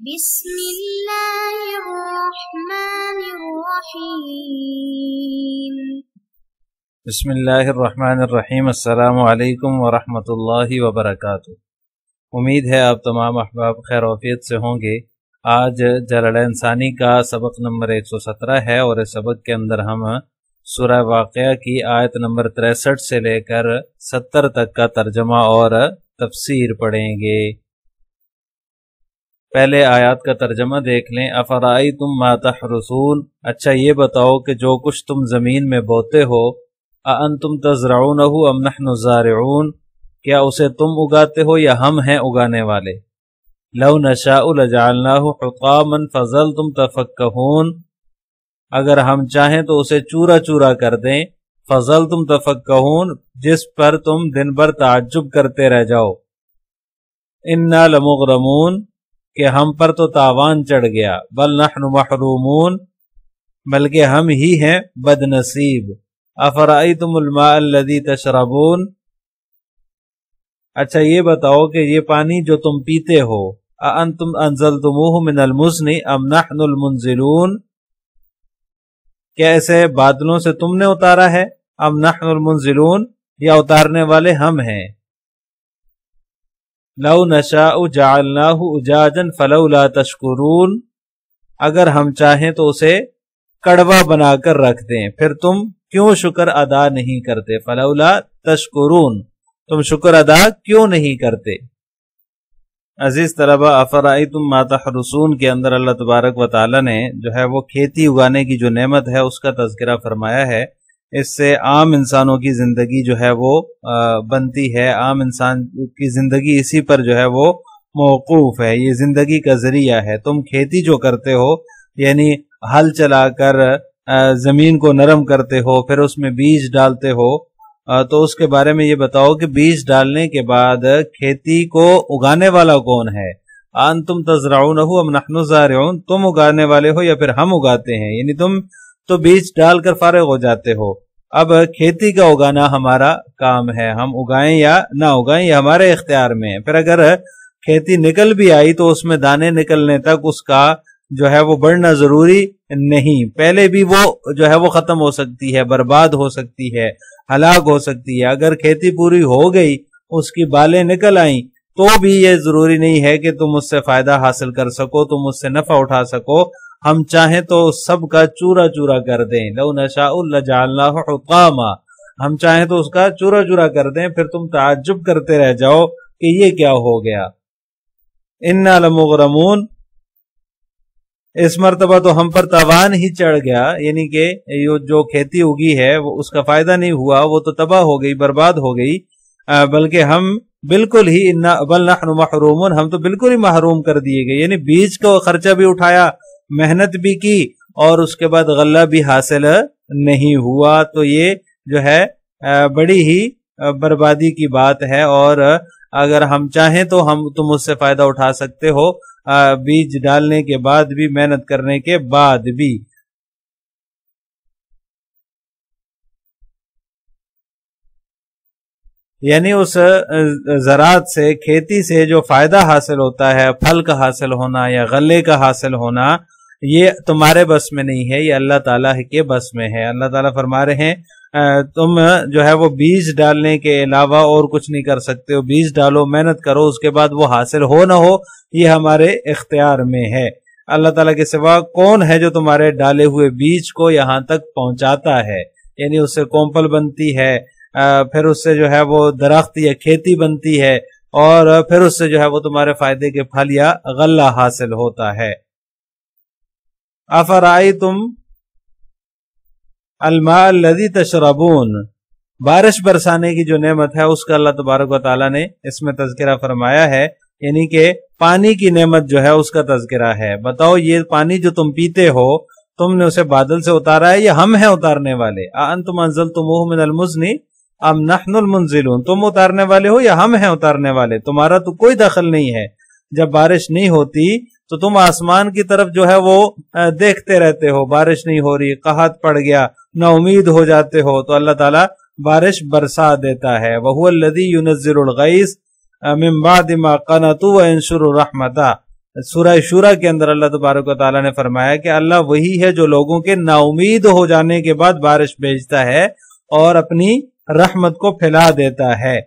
بسم اللہ الرحمن الرحیم۔ بسم اللہ الرحمن الرحیم۔ السلام علیکم ورحمۃ اللہ وبرکاتہ۔ امید ہے آپ تمام احباب خیر وعافیت سے ہوں گے۔ آج جلالین ثانی کا سبق نمبر 117 ہے اور اس سبق کے اندر ہم سورہ واقعہ کی آیت نمبر 63 سے لے کر 70 تک کا ترجمہ اور تفسیر پڑھیں گے۔ پہلے آیات کا ترجمہ دیکھ لیں۔ افرائیتم ما تحرثون، اچھا یہ بتاؤ کہ جو کچھ تم زمین میں بوتے ہو، اانتم تزرعونہ ام نحن الزارعون، کیا اسے تم اگاتے ہو یا ہم ہیں اگانے والے؟ لو نشاء لجعلناہ حطاما فظلتم تفکہون، اگر ہم چاہیں تو اسے چورا چورا کر دیں، فظلتم تفکہون، جس پر تم دن بھر تعجب کرتے رہ جاؤ۔ انا لمغرمون، کہ ہم پر تو تاوان چڑھ گیا، بل نحن محرومون، بلکہ ہم ہی ہیں بد نصیب۔ افرائیتم الماء الذی تشربون، اچھا یہ بتاؤ کہ یہ پانی جو تم پیتے ہو، اانتم انزلتموہ من المزن ام نحن المنزلون، کیا اسے بادلوں سے تم نے اتارا ہے، ام نحن المنزلون، یا اتارنے والے ہم ہیں۔ لو نشاء جعلناہ اجاجا فلولا تشکرون، اگر ہم چاہیں تو اسے کڑوا بنا کر رکھ دیں، پھر تم کیوں شکر ادا نہیں کرتے؟ فلولا تشکرون، تم شکر ادا کیوں نہیں کرتے؟ عزیز طلبہ، افرائیتم ما تحرثون کے اندر اللہ تبارک و تعالی نے جو ہے وہ کھیتی اگانے کی جو نعمت ہے اس کا تذکرہ فرمایا ہے۔ اس سے عام انسانوں کی زندگی جو ہے وہ بنتی ہے، عام انسان کی زندگی اسی پر جو ہے وہ موقوف ہے، یہ زندگی کا ذریعہ ہے۔ تم کھیتی جو کرتے ہو، یعنی ہل چلا کر زمین کو نرم کرتے ہو، پھر اس میں بیج ڈالتے ہو، تو اس کے بارے میں یہ بتاؤ کہ بیج ڈالنے کے بعد کھیتی کو اگانے والا کون ہے؟ انتم تزرعونہ ام نحن الزارعون، تم اگانے والے ہو یا پھر ہم اگاتے ہیں؟ یعنی تم تو بیج ڈال کر فارغ ہو جاتے ہو، اب کھیتی کا اگانا ہمارا کام ہے، ہم اگائیں یا نہ اگائیں یہ ہمارے اختیار میں ہے۔ پھر اگر کھیتی نکل بھی آئی تو اس میں دانے نکلنے تک اس کا جو ہے وہ بڑھنا ضروری نہیں، پہلے بھی وہ جو ہے وہ ختم ہو سکتی ہے، برباد ہو سکتی ہے، ہلاک ہو سکتی ہے۔ اگر کھیتی پوری ہو گئی، اس کی بالیں نکل آئیں، تو بھی یہ ضروری نہیں ہے کہ تم اس سے فائدہ حاصل کر سکو، تم اس سے نفع اٹھا سکو۔ ہم چاہیں تو سب کا چورا چورا کر دیں، لو نشاء لجعلناہ حطاما، ہم چاہیں تو اس کا چورا چورا کر دیں، پھر تم تعجب کرتے رہ جاؤ کہ یہ کیا ہو گیا۔ انا لمغرمون، اس مرتبہ تو ہم پر تاوان ہی چڑھ گیا، یعنی کہ جو کھیتی اگی ہے وہ اس کا فائدہ نہیں ہوا، وہ تو تباہ ہو گئی، برباد ہو گئی، بلکہ ہم بالکل ہی بل نحن محرومون، ہم تو بالکل ہی محروم کر دیے گئے، یعنی بیج کا خرچہ بھی اٹھایا، محنت بھی کی، اور اس کے بعد غلہ بھی حاصل نہیں ہوا، تو یہ جو ہے بڑی ہی بربادی کی بات ہے۔ اور اگر ہم چاہیں تو تم اس سے فائدہ اٹھا سکتے ہو، بیج ڈالنے کے بعد بھی، محنت کرنے کے بعد بھی۔ یعنی اس زراعت سے، کھیتی سے جو فائدہ حاصل ہوتا ہے، پھل کا حاصل ہونا یا غلے کا حاصل ہونا، یہ تمہارے بس میں نہیں ہے، یہ اللہ تعالیٰ کے بس میں ہے۔ اللہ تعالیٰ فرما رہے ہیں تم جو ہے وہ بیج ڈالنے کے علاوہ اور کچھ نہیں کر سکتے ہو، بیج ڈالو، محنت کرو، اس کے بعد وہ حاصل ہو نہ ہو یہ ہمارے اختیار میں ہے۔ اللہ تعالیٰ کے سوا کون ہے جو تمہارے ڈالے ہوئے بیج کو یہاں تک پہنچاتا ہے؟ یعنی اس سے کومپل بنتی ہے، پھر اس سے جو ہے وہ درخت یا کھیتی بنتی ہے، اور پھر اس سے جو ہے وہ تمہارے فائدے کے پھل یا غلہ حاصل ہوتا ہے۔ افرائیتم الماء الذی تشربون، بارش برسانے کی جو نعمت ہے اس کا اللہ تبارک و تعالیٰ نے اس میں تذکرہ فرمایا ہے، یعنی کہ پانی کی نعمت جو ہے اس کا تذکرہ ہے۔ بتاؤ یہ پانی جو تم پیتے ہو، تم نے اسے بادل سے اتارا ہے یا ہم ہیں اتارنے والے؟ انتم انزلتموہ من المزن ام نحن المنزلون، تم اتارنے والے ہو یا ہم ہیں اتارنے والے؟ تمہارا تو کوئی دخل نہیں ہے۔ جب بارش نہیں ہوتی تو تم آسمان کی طرف جو ہے وہ دیکھتے رہتے ہو، بارش نہیں ہو رہی، قحط پڑ گیا، نا امید ہو جاتے ہو، تو اللہ تعالیٰ بارش برسا دیتا ہے۔ وَهُوَ الَّذِي يُنَزِّلُ الْغَيْثَ من بعد ما قنطوا وينشر رحمتہ، سورہ شورى کے اندر اللہ تبارک و تعالیٰ نے فرمایا کہ اللہ وہی ہے جو لوگوں کے نا امید ہو جانے کے بعد بارش بھیجتا ہے اور اپنی رحمت کو پھیلا دیتا ہے۔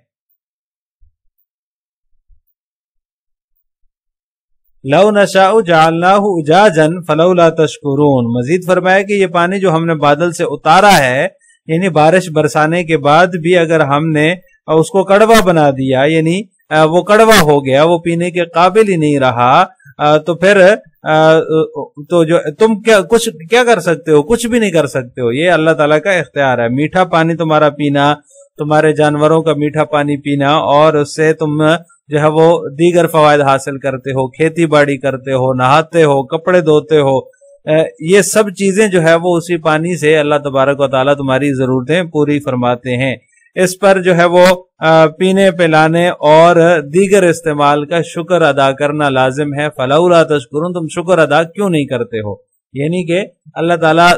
لو نشاء جعلناه اجاجا فلولا تشکرون، مزید فرمایا کہ یہ پانی جو ہم نے بادل سے اتارا ہے، یعنی بارش برسانے کے بعد بھی اگر ہم نے اس کو کڑوا بنا دیا، یعنی وہ کڑوا ہو گیا، وہ پینے کے قابل ہی نہیں رہا، تو پھر تو جو تم کیا کر سکتے ہو؟ کچھ بھی نہیں کر سکتے ہو۔ یہ اللہ تعالیٰ کا اختیار ہے۔ میٹھا پانی تمہارا پینا، تمہارے جانوروں کا میٹھا پانی پینا، اور اس سے تم جو ہے وہ دیگر فوائد حاصل کرتے ہو، کھیتی باڑی کرتے ہو، نہاتے ہو، کپڑے دھوتے ہو، یہ سب چیزیں جو ہے وہ اسی پانی سے اللہ تبارک و تعالیٰ تمہاری ضرورتیں پوری فرماتے ہیں۔ اس پر جو ہے وہ پینے پلانے اور دیگر استعمال کا شکر ادا کرنا لازم ہے۔ فلولا تشکرون، تم شکر ادا کیوں نہیں کرتے ہو؟ یعنی کہ اللہ تعالیٰ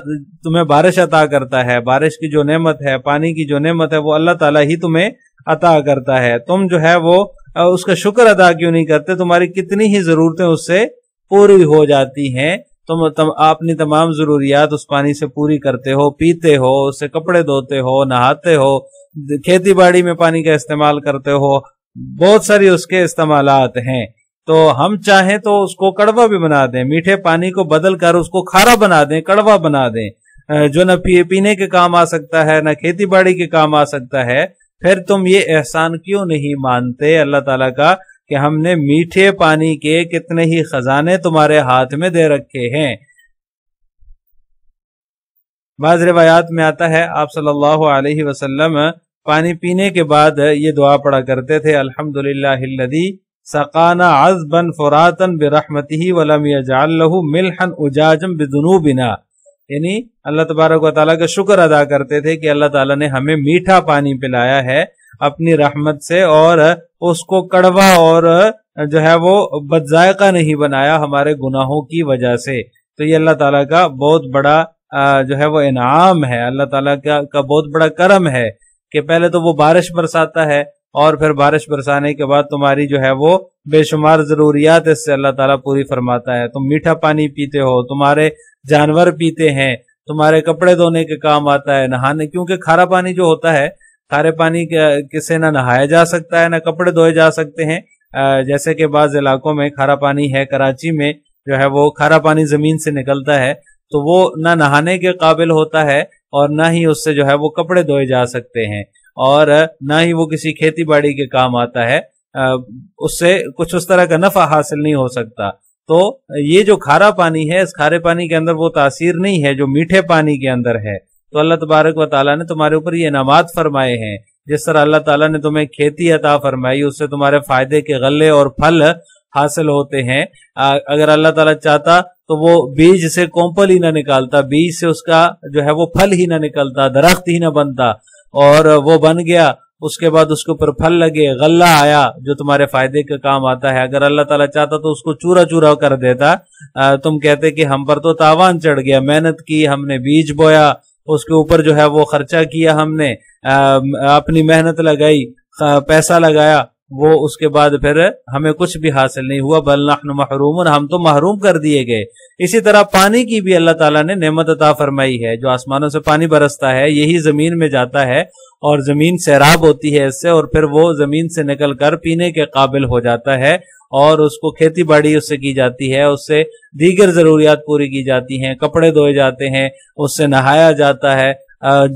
تمہیں بارش عطا کرتا ہے، بارش کی جو نعمت ہے، پانی کی جو نعمت ہے، وہ اللہ تعالیٰ ہی تمہیں عطا کرتا ہے، تم جو ہے وہ اس کا شکر ادا کیوں نہیں کرتے؟ تمہاری کتنی ہی ضرورتیں اس سے پوری ہو جاتی ہیں، تم اپنی تمام ضروریات اس پانی سے پوری کرتے ہو، پیتے ہو، اس سے کپڑے دھوتے ہو، نہاتے ہو، کھیتی باڑی میں پانی کا استعمال کرتے ہو، بہت ساری اس کے استعمالات ہیں۔ تو ہم چاہیں تو اس کو کڑوا بھی بنا دیں، میٹھے پانی کو بدل کر اس کو کھارا بنا دیں، کڑوا بنا دیں، جو نہ پینے کے کام آ سکتا ہے، نہ کھیتی باڑی کے کام آ سکتا ہے۔ پھر تم یہ احسان کیوں نہیں مانتے اللہ تعالیٰ کا کہ ہم نے میٹھے پانی کے کتنے ہی خزانے تمہارے ہاتھ میں دے رکھے ہیں۔ بعض روایات میں آتا ہے آپ صلی اللہ علیہ وسلم پانی پینے کے بعد یہ دعا پڑھا کرتے تھے، الحمدللہ الذی سقانا عذبا فراتا برحمتہ ولم یجعل له ملحا اجاجا بذنوبنا، یعنی اللہ تبارک و تعالیٰ کا شکر ادا کرتے تھے کہ اللہ تعالیٰ نے ہمیں میٹھا پانی پلایا ہے اپنی رحمت سے، اور اس کو کڑوا اور جو ہے وہ بدذائقہ نہیں بنایا ہمارے گناہوں کی وجہ سے۔ تو یہ اللہ تعالیٰ کا بہت بڑا جو ہے وہ انعام ہے، اللہ تعالیٰ کا بہت بڑا کرم ہے کہ پہلے تو وہ بارش برساتا ہے، اور پھر بارش برسانے کے بعد تمہاری جو ہے وہ بے شمار ضروریات اس سے اللہ تعالیٰ پوری فرماتا ہے۔ تم میٹھا پانی پیتے ہو، تمہارے جانور پیتے ہیں، تمہارے کپڑے دھونے کے کام آتا ہے، نہانے، کیونکہ کھارا پانی جو ہوتا ہے، کھارے پانی سے نہ نہایا جا سکتا ہے، نہ کپڑے دھوئے جا سکتے ہیں، جیسے کہ بعض علاقوں میں کھارا پانی ہے، کراچی میں جو ہے وہ کھارا پانی زمین سے نکلتا ہے، تو وہ نہ نہانے کے قابل ہوتا ہے اور نہ ہی اس سے جو ہے وہ کپڑے دھوئے جا سکتے ہیں، اور نہ ہی وہ کسی کھیتی باڑی کے کام آتا ہے، اس سے کچھ اس طرح کا نفع حاصل نہیں ہو سکتا۔ تو یہ جو کھارا پانی ہے، اس کھارے پانی کے اندر وہ تاثیر نہیں ہے جو میٹھے پانی کے اندر ہے۔ تو اللہ تبارک و تعالیٰ نے تمہارے اوپر یہ انعامات فرمائے ہیں، جس طرح اللہ تعالیٰ نے تمہیں کھیتی عطا فرمائی، اس سے تمہارے فائدے کے غلے اور پھل حاصل ہوتے ہیں۔ اگر اللہ تعالیٰ چاہتا تو وہ بیج سے کومپل ہی نہ نکالتا، بیج سے اس کا جو ہے وہ پھل ہی نہ نکلتا، درخت ہی نہ بنتا، اور وہ بن گیا، اس کے بعد اس کے اوپر پھل لگے، غلہ آیا جو تمہارے فائدے کے کام آتا ہے۔ اگر اللہ تعالیٰ چاہتا تو اس کو چورا چورا کر دیتا، تم کہتے کہ ہم پر تو تاوان چڑھ گیا، محنت کی، ہم نے بیج بویا، اس کے اوپر جو ہے وہ خرچہ کیا، ہم نے اپنی محنت لگائی، پیسہ لگایا، وہ اس کے بعد پھر ہمیں کچھ بھی حاصل نہیں ہوا، بل نحن محرومون، ہم تو محروم کر دیے گئے۔ اسی طرح پانی کی بھی اللہ تعالیٰ نے نعمت عطا فرمائی ہے، جو آسمانوں سے پانی برستا ہے، یہی زمین میں جاتا ہے اور زمین سیراب ہوتی ہے اس سے، اور پھر وہ زمین سے نکل کر پینے کے قابل ہو جاتا ہے، اور اس کو کھیتی باڑی اس سے کی جاتی ہے، اس سے دیگر ضروریات پوری کی جاتی ہیں، کپڑے دھوئے جاتے ہیں، اس سے نہایا جاتا ہے،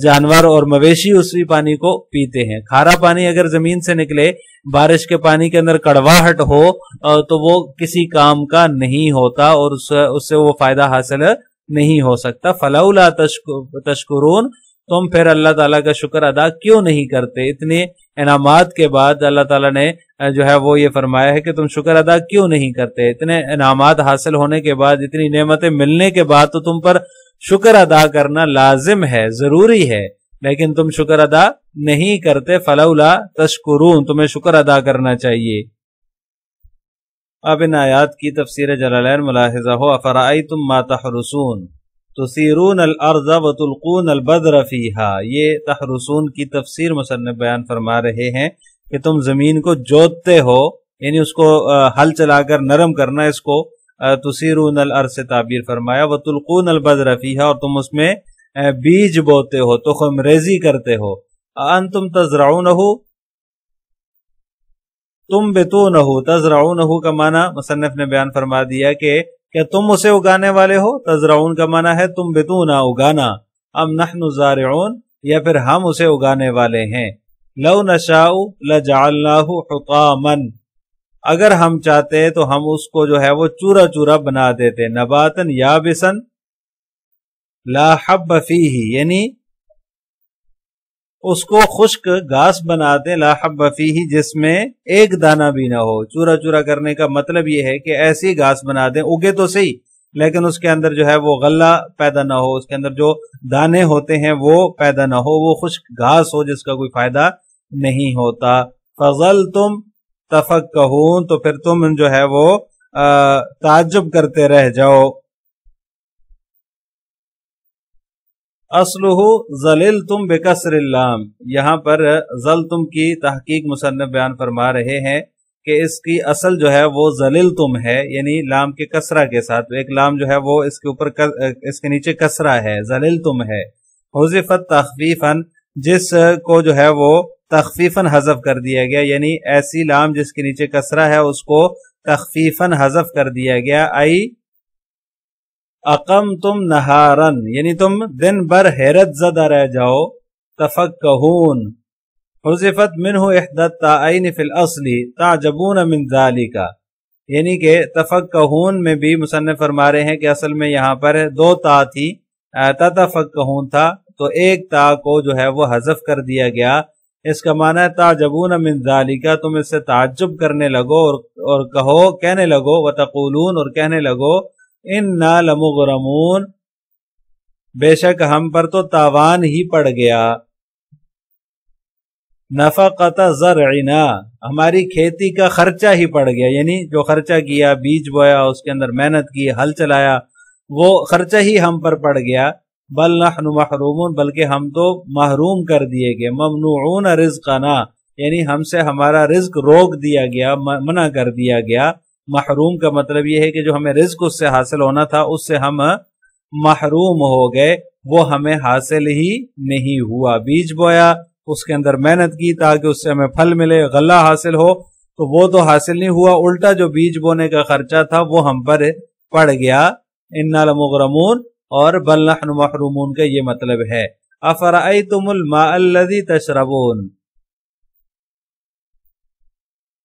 جانور اور مویشی اسی پانی کو پیتے ہیں۔ کھارا پانی اگر زمین سے نکلے، بارش کے پانی کے اندر کڑواہٹ ہو تو وہ کسی کام کا نہیں ہوتا، اور اس سے وہ فائدہ حاصل نہیں ہو سکتا۔ فلولا تشکرون، تم پھر اللہ تعالیٰ کا شکر ادا کیوں نہیں کرتے؟ اتنے انعامات کے بعد اللہ تعالیٰ نے جو ہے وہ یہ فرمایا ہے کہ تم شکر ادا کیوں نہیں کرتے؟ اتنے انعامات حاصل ہونے کے بعد، اتنی نعمتیں ملنے کے بعد تو تم پر شکر ادا کرنا لازم ہے، ضروری ہے، لیکن تم شکر ادا نہیں کرتے۔ فلولا تشکرون، تمہیں شکر ادا کرنا چاہیے۔ اب ان آیات کی تفسیر جلالین ملاحظہ ہو، افرأیتم ما تحرسون تثیرون الارض وتلقون البذر فیہا، یہ تحرسون کی تفسیر مصنف بیان فرما رہے ہیں کہ تم زمین کو جوتتے ہو، یعنی اس کو ہل چلا کر نرم کرنا، اس کو تسیرون الارض سے تعبیر فرمایا، وتلقون البذر فیہا، اور تم اس میں بیج بوتے ہو، تخم ریزی کرتے ہو، انتم تزرعونہ، تنبتونہ، تزرعونہ کا معنی مصنف نے بیان فرما دیا کہ کیا تم اسے اگانے والے ہو، تزرعون کا معنی ہے تنبتونا، اگانا، ام نحن زارعون، یا پھر ہم اسے اگانے والے ہیں، لو نشاء لجعلناہ حطاما، اگر ہم چاہتے تو ہم اس کو جو ہے وہ چورا چورا بنا دیتے، نباتن یابسن لا حب فیہ، یعنی اس کو خشک گھاس بنا دیں، لا حب فیہ، جس میں ایک دانہ بھی نہ ہو۔ چورا چورا کرنے کا مطلب یہ ہے کہ ایسی گھاس بنا دیں، اگے تو صحیح لیکن اس کے اندر جو ہے وہ غلہ پیدا نہ ہو، اس کے اندر جو دانے ہوتے ہیں وہ پیدا نہ ہو، وہ خشک گھاس ہو جس کا کوئی فائدہ نہیں ہوتا۔ فظلتم تفکہون، تو پھر تم جو ہے وہ تعجب کرتے رہ جاؤ۔ اصلہ ظللتم بکسر اللام، یہاں پر ظلتم کی تحقیق مصنف بیان فرما رہے ہیں کہ اس کی اصل جو ہے وہ ظللتم ہے، یعنی لام کے کسرہ کے ساتھ، ایک لام جو ہے وہ اس کے اوپر اس کے نیچے کسرہ ہے، ظللتم ہے، حذفت تخفیفا، جس کو جو ہے وہ تخفیفاً حذف کر دیا گیا، یعنی ایسی لام جس کے نیچے کسرہ ہے اس کو تخفیفاً حذف کر دیا گیا، ای اقمتم نہارن، یعنی تم دن بھر حیرت زدہ رہ جاؤ، تفکہون، حذفت منہ احدى التاءین فی الاصل تعجبون من ذالک، یعنی کہ تفکہون میں بھی مصنف فرما رہے ہیں کہ اصل میں یہاں پر دو تا تھی، تتفکہون تھا، تو ایک تا کو جو ہے وہ حذف کر دیا گیا، اس کا معنی ہے تعجبون من ذالک، تم اس سے تعجب کرنے لگو اور کہو، کہنے لگو، وتقولون، اور کہنے لگو، انا لمغرمون، بے شک ہم پر تو تاوان ہی پڑ گیا، نفقت زرعنا، ہماری کھیتی کا خرچہ ہی پڑ گیا، یعنی جو خرچہ کیا، بیج بویا، اس کے اندر محنت کی، ہل چلایا، وہ خرچہ ہی ہم پر پڑ گیا، بل نحن محرومون، بلکہ ہم تو محروم کر دیے گئے، ممنوعون رزقنا، یعنی ہم سے ہمارا رزق روک دیا گیا، منع کر دیا گیا۔ محروم کا مطلب یہ ہے کہ جو ہمیں رزق اس سے حاصل ہونا تھا اس سے ہم محروم ہو گئے، وہ ہمیں حاصل ہی نہیں ہوا، بیج بویا، اس کے اندر محنت کی تاکہ اس سے ہمیں پھل ملے، غلہ حاصل ہو، تو وہ تو حاصل نہیں ہوا، الٹا جو بیج بونے کا خرچہ تھا وہ ہم پر پڑ گیا، انا لمغرمون، اور بل نحن محرومون کا یہ مطلب ہے۔ افرأیتم الماء الذی تشربون،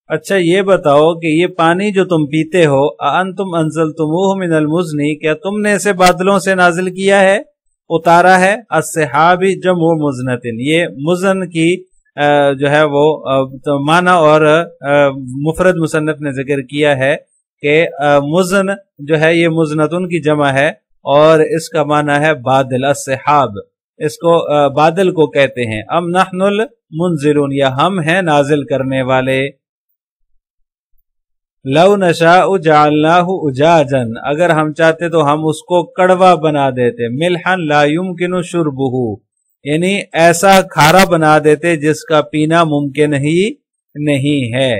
اچھا یہ بتاؤ کہ یہ پانی جو تم پیتے ہو، اانتم انزلتموہ من المزن، کیا تم نے اسے بادلوں سے نازل کیا ہے، اتارا ہے، السحاب جمع مزنتن، یہ مزن کی جو ہے وہ معنی اور مفرد مصنف نے ذکر کیا ہے کہ مزن جو ہے یہ مزنتن کی جمع ہے اور اس کا معنی ہے بادل، السحاب، اس کو بادل کو کہتے ہیں، ام نحن المنزلون، یا ہم ہیں نازل کرنے والے، لو نشاء جعلناہ اجاجا، اگر ہم چاہتے تو ہم اس کو کڑوا بنا دیتے، ملحا لا یمکن شربہ، یعنی ایسا کھارا بنا دیتے جس کا پینا ممکن ہی نہیں ہے،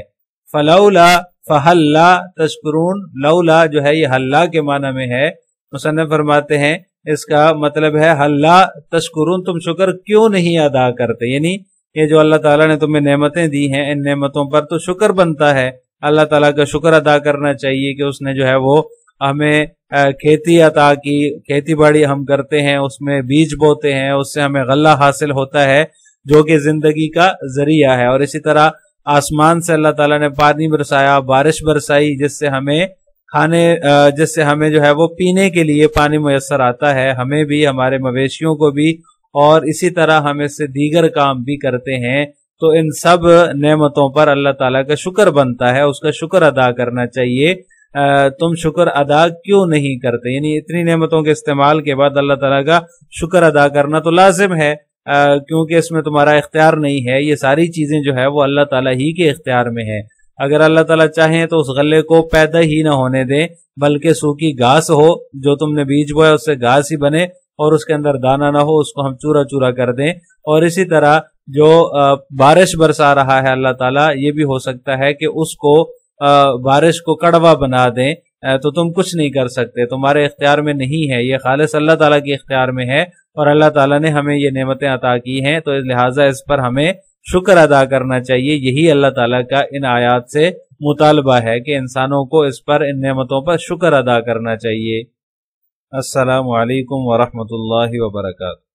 فلولا فہلا تشکرون، لولا جو ہے یہ حلا کے معنی میں ہے، مصنف فرماتے ہیں اس کا مطلب ہے حلا تشکرون، تم شکر کیوں نہیں ادا کرتے، یعنی یہ جو اللہ تعالیٰ نے تمہیں نعمتیں دی ہیں، ان نعمتوں پر تو شکر بنتا ہے، اللہ تعالیٰ کا شکر ادا کرنا چاہیے کہ اس نے جو ہے وہ ہمیں کھیتی عطا کی، کھیتی باڑی ہم کرتے ہیں، اس میں بیج بوتے ہیں، اس سے ہمیں غلہ حاصل ہوتا ہے جو کہ زندگی کا ذریعہ ہے، اور اسی طرح آسمان سے اللہ تعالیٰ نے پانی برسایا، بارش برسائی، جس سے ہمیں جو ہے وہ پینے کے لیے پانی میسر آتا ہے، ہمیں بھی، ہمارے مویشیوں کو بھی، اور اسی طرح ہم اس سے دیگر کام بھی کرتے ہیں، تو ان سب نعمتوں پر اللہ تعالیٰ کا شکر بنتا ہے، اس کا شکر ادا کرنا چاہیے، تم شکر ادا کیوں نہیں کرتے، یعنی اتنی نعمتوں کے استعمال کے بعد اللہ تعالیٰ کا شکر ادا کرنا تو لازم ہے، کیونکہ اس میں تمہارا اختیار نہیں ہے، یہ ساری چیزیں جو ہے وہ اللہ تعالیٰ ہی کے اختیار میں ہے، اگر اللہ تعالیٰ چاہیں تو اس غلے کو پیدا ہی نہ ہونے دیں، بلکہ سوکھی گھاس ہو، جو تم نے بیج بویا اس سے گھاس ہی بنے اور اس کے اندر دانہ نہ ہو، اس کو ہم چورا چورا کر دیں، اور اسی طرح جو بارش برسا رہا ہے اللہ تعالیٰ، یہ بھی ہو سکتا ہے کہ اس کو بارش کو کڑوا بنا دیں تو تم کچھ نہیں کر سکتے، تمہارے اختیار میں نہیں ہے، یہ خالص اللہ تعالیٰ کے اختیار میں ہے، اور اللہ تعالیٰ نے ہمیں یہ نعمتیں عطا کی ہیں، تو لہٰذا اس پر ہمیں شکر ادا کرنا چاہیے۔ یہی اللہ تعالیٰ کا ان آیات سے مطالبہ ہے کہ انسانوں کو اس پر، ان نعمتوں پر شکر ادا کرنا چاہیے۔ السلام علیکم ورحمۃ اللہ وبرکاتہ۔